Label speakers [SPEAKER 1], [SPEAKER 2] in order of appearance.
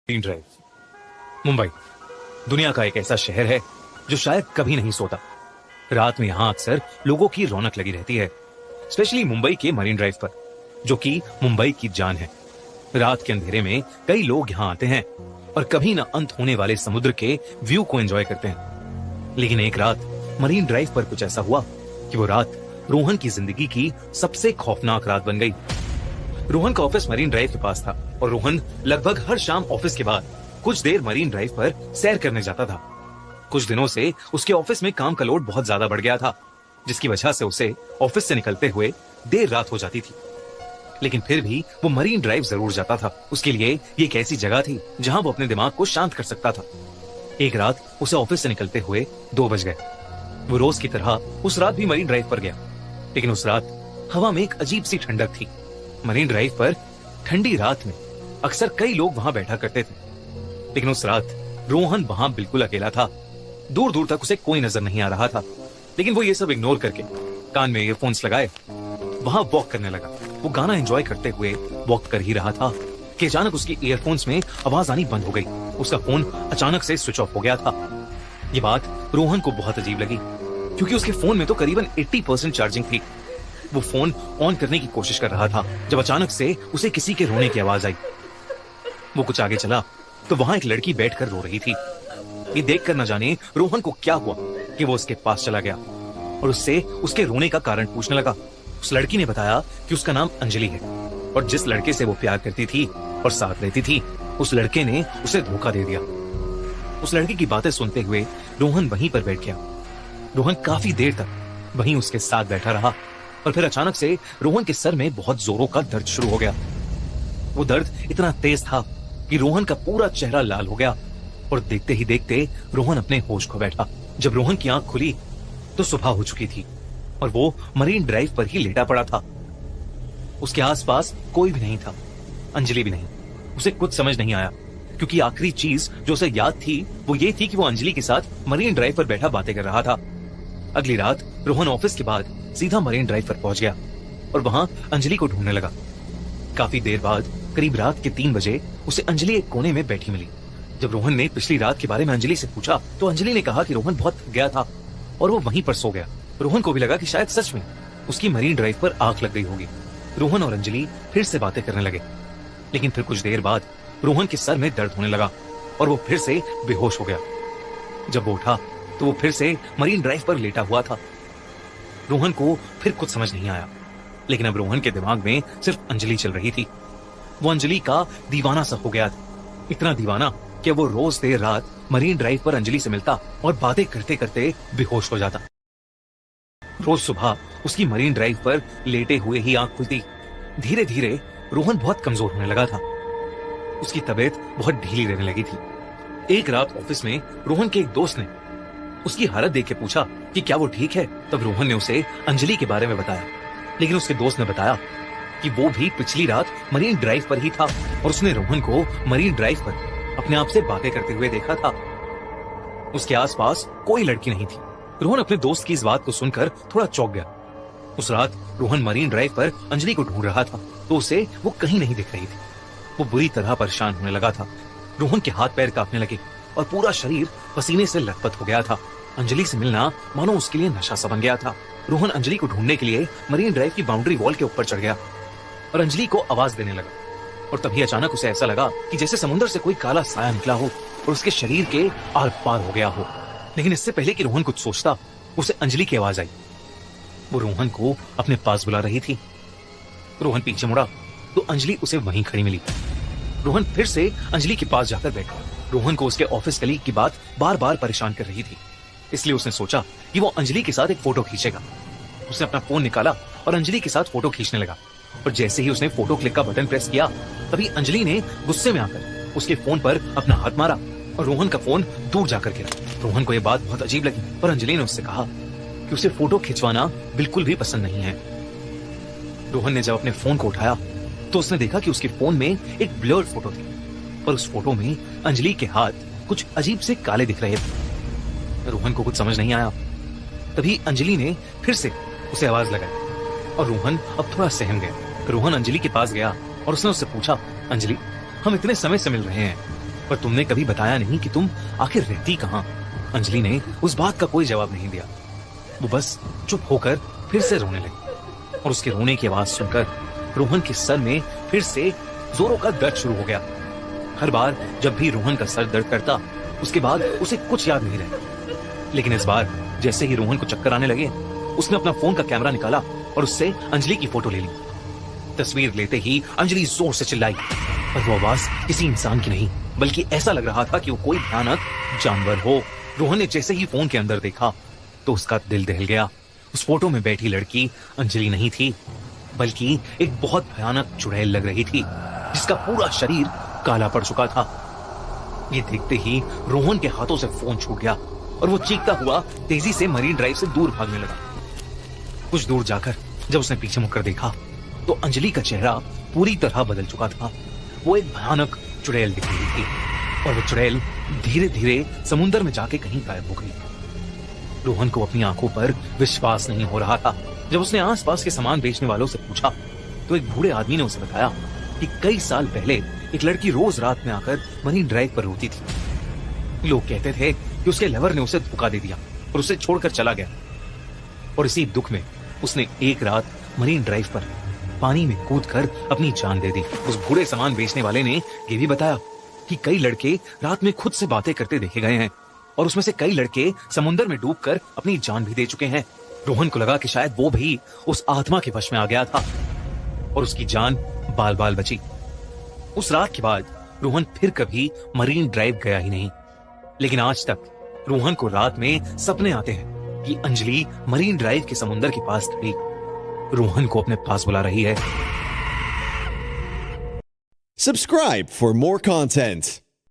[SPEAKER 1] Marine drive, Mumbai, दुनिया का एक ऐसा शहर है जो शायद कभी नहीं सोता। रात में यहाँ अक्सर लोगों की रौनक लगी रहती है, स्पेशली मुंबई के मरीन ड्राइव पर, जो कि मुंबई की जान है। रात के अंधेरे में कई लोग यहाँ आते हैं और कभी न अंत होने वाले समुद्र के व्यू को एंजॉय करते हैं। लेकिन एक रात मरीन ड्राइव पर कुछ ऐसा हुआ कि वो रात रोहन की जिंदगी की सबसे खौफनाक रात बन गई। रोहन का ऑफिस मरीन ड्राइव के पास था और रोहन लगभग हर शाम ऑफिस के बाद कुछ देर मरीन ड्राइव पर सैर करने जाता था। कुछ दिनों से उसके ऑफिस में काम का लोड बहुत ज्यादा बढ़ गया था, जिसकी वजह से उसे ऑफिस से निकलते हुए देर रात हो जाती थी। लेकिन फिर भी वो मरीन ड्राइव जरूर जाता था। उसके लिए ये एक ऐसी जगह थी जहां वो अपने दिमाग को शांत कर सकता था। एक रात उसे ऑफिस से निकलते हुए 2 बज गए। वो रोज की तरह उस रात भी मरीन ड्राइव पर गया, लेकिन उस रात हवा में एक अजीब सी ठंडक थी। मरीन ड्राइव पर ठंडी रात में अक्सर कई लोग वहां बैठा करते थे, लेकिन उस रात रोहन वहां बिल्कुल अकेला था। दूर दूर तक उसे कोई नजर नहीं आ रहा था, लेकिन वो ये सब इग्नोर करके कान में ईयरफोन्स लगाए वहां वॉक करने लगा। वो गाना एंजॉय करते हुए वॉक कर ही रहा था कि अचानक उसकी ईयरफोन्स में आवाज आनी बंद हो गई। उसका फोन अचानक से स्विच ऑफ हो गया था। ये बात रोहन को बहुत अजीब लगी, क्योंकि उसके फोन में तो करीबन 80% चार्जिंग थी। वो फोन ऑन करने की कोशिश कर रहा था जब अचानक से उसे किसी के रोने की आवाज आई। वो कुछ आगे चला तो वहां एक लड़की बैठकर रो रही थी। ये देखकर न जाने रोहन को क्या हुआ कि वो उसके पास चला गया और उससे उसके रोने का कारण पूछने लगा। उस लड़की ने बताया कि उसका नाम अंजलि है और जिस लड़के से वो प्यार करती थी और साथ रहती थी, उस लड़के ने उसे धोखा दे दिया। उस लड़की की बातें सुनते हुए रोहन वहीं पर बैठ गया। रोहन काफी देर तक वहीं उसके साथ बैठा रहा और फिर अचानक से रोहन के सर में बहुत जोरों का दर्द शुरू हो गया। वो दर्द इतना तेज था कि रोहन का पूरा चेहरा लाल हो गया और देखते ही देखते रोहन अपने होश खो बैठा। जब रोहन की आंख खुली तो सुबह हो चुकी थी और वो मरीन ड्राइव पर ही लेटा पड़ा था। उसके आसपास कोई भी नहीं था, अंजलि भी नहीं। उसे कुछ समझ नहीं आया, क्योंकि आखिरी चीज जो उसे याद थी वो ये थी कि वो अंजलि के साथ मरीन ड्राइव पर बैठा बातें कर रहा था। अगली रात रोहन ऑफिस के बाद सीधा मरीन ड्राइव पर पहुंच गया और वहां अंजलि को ढूंढने लगा। काफी देर बाद करीब रात के 3 बजे उसे अंजलि एक कोने में बैठी मिली। जब रोहन ने पिछली रात के बारे में अंजलि से पूछा तो अंजलि ने कहा कि रोहन बहुत थक गया था और वो वहीं पर सो गया। रोहन को भी लगा कि शायद सच में उसकी मरीन ड्राइव पर आग लग गई होगी। रोहन और अंजलि फिर से बातें करने लगे, लेकिन फिर कुछ देर बाद रोहन के सर में दर्द होने लगा और वो फिर से बेहोश हो गया। जब वो उठा तो वो फिर से मरीन ड्राइव पर लेटा हुआ था। रोहन को फिर कुछ समझ नहीं आया, लेकिन अब रोहन के दिमाग में सिर्फ अंजलि चल रही थी। वो अंजलि का दीवाना सा हो गया था, इतना दीवाना कि वो रोज देर रात मरीन ड्राइव पर अंजलि से मिलता और बातें करते करते बेहोश हो जाता। रोज सुबह उसकी मरीन ड्राइव पर लेटे हुए ही आंख खुलती। धीरे धीरे रोहन बहुत कमजोर होने लगा था। उसकी तबीयत बहुत ढीली रहने लगी थी। एक रात ऑफिस में रोहन के एक दोस्त ने उसकी हालत देख के पूछा कि क्या वो ठीक है। तब रोहन ने उसे अंजलि के बारे में बताया, लेकिन उसके दोस्त ने बताया कि वो भी पिछली रात मरीन ड्राइव पर ही था और उसने रोहन को मरीन ड्राइव पर अपने आप से बातें करते हुए देखा था। उसके आसपास कोई लड़की नहीं थी। रोहन अपने दोस्त की इस बात को सुनकर थोड़ा चौंक गया। उस रात रोहन मरीन ड्राइव पर अंजलि को ढूंढ रहा था तो उसे वो कहीं नहीं दिख रही थी। वो बुरी तरह परेशान होने लगा था। रोहन के हाथ पैर कांपने लगे और पूरा शरीर पसीने से लथपथ हो गया था। अंजलि से मिलना मानो उसके लिए नशा सा बन गया था। रोहन अंजलि को ढूंढने के लिए मरीन ड्राइव की बाउंड्री वॉल के ऊपर चढ़ गया और अंजलि को आवाज देने लगा। और तभी अचानक उसे ऐसा लगा कि जैसे समुद्र से कोई काला साया निकला हो और उसके शरीर के आर पार हो गया हो। लेकिन इससे पहले कि रोहन कुछ सोचता, उसे अंजलि की आवाज आई। वो रोहन को अपने पास बुला रही थी। रोहन पीछे मुड़ा तो अंजलि उसे वहीं खड़ी मिली। रोहन फिर से अंजलि के पास जाकर बैठा। रोहन को उसके ऑफिस कलीग की बात बार बार परेशान कर रही थी, इसलिए उसने सोचा कि वो अंजलि के साथ एक फोटो खींचेगा। उसने अपना फोन निकाला और अंजलि के साथ फोटो खींचने लगा। और जैसे ही उसने फोटो क्लिक का बटन प्रेस किया, तभी अंजलि ने गुस्से में आकर उसके फोन पर अपना हाथ मारा और रोहन का फोन दूर जाकर गिरा। रोहन को यह बात बहुत अजीब लगी, पर अंजलि ने उससे कहा कि उसे फोटो खिंचवाना बिल्कुल भी पसंद नहीं है। रोहन ने जब अपने फोन को उठाया तो उसने देखा कि उसके फोन में एक ब्लर्ड फोटो थी और उस फोटो में अंजलि के हाथ कुछ अजीब से काले दिख रहे थे। रोहन को कुछ समझ नहीं आया। तभी अंजलि ने फिर से उसे आवाज लगाई और रोहन अब थोड़ा सहम गया। रोहन अंजलि के पास गया और उसने उससे पूछा, अंजलि, हम इतने समय से मिल रहे हैं, पर तुमने कभी बताया नहीं कि तुम आखिर रहती कहाँ। अंजलि ने उस बात का कोई जवाब नहीं दिया। वो बस चुप होकर फिर से रोने लगी और उसके रोने की आवाज सुनकर रोहन के सर में फिर से जोरों का दर्द शुरू हो गया। हर बार जब भी रोहन का सर दर्द करता उसके बाद उसे कुछ याद नहीं रहता, लेकिन इस बार जैसे ही रोहन को चक्कर आने लगे उसने अपना फोन का कैमरा निकाला और उससे अंजलि की फोटो ले ली। तस्वीर लेते ही अंजलि जोर से चिल्लाई, पर वो आवाज किसी इंसान की नहीं बल्कि ऐसा लग रहा था कि वो कोई भयानक जानवर हो। रोहन ने जैसे ही फोन के अंदर देखा तो उसका दिल दहल गया। उस फोटो में बैठी लड़की अंजलि नहीं थी बल्कि एक बहुत भयानक चुड़ैल लग रही थी जिसका पूरा शरीर काला पड़ चुका था। ये देखते ही रोहन के हाथों से फोन छूट गया और वो चीखता हुआ तेजी से मरीन ड्राइव से दूर भागने लगा। कुछ दूर जाकर जब उसने पीछे मुड़कर देखा तो अंजलि का चेहरा पूरी तरह बदल चुका था। वो एक भयानक चुड़ैल दिख रही थी और वो चुड़ैल धीरे धीरे समुद्र में जाके कहीं गायब हो गई। रोहन को अपनी आंखों पर विश्वास नहीं हो रहा था। जब उसने आसपास के सामान बेचने वालों से पूछा तो एक बूढ़े आदमी ने उसे बताया कि कई साल पहले एक लड़की रोज रात में आकर मरीन ड्राइव पर रोती थी। लोग कहते थे कि उसके लवर ने उसे धोखा दे दिया और उसे छोड़कर चला गया, और इसी दुख में उसने एक रात मरीन ड्राइव पर पानी में कूदकर अपनी जान दे दी। उस बूढ़े सामान बेचने वाले ने ये भी बताया कि कई लड़के रात में खुद से बातें करते देखे गए हैं और उसमें से कई लड़के समुद्र में डूबकर अपनी जान भी दे चुके हैं। रोहन को लगा कि शायद वो भी उस आत्मा के वश में आ गया था और उसकी जान बाल बाल बची। उस रात के बाद रोहन फिर कभी मरीन ड्राइव गया ही नहीं, लेकिन आज तक रोहन को रात में सपने आते हैं कि अंजलि मरीन ड्राइव के समुद्र के पास खड़ी रोहन को अपने पास बुला रही है।
[SPEAKER 2] Subscribe for more content.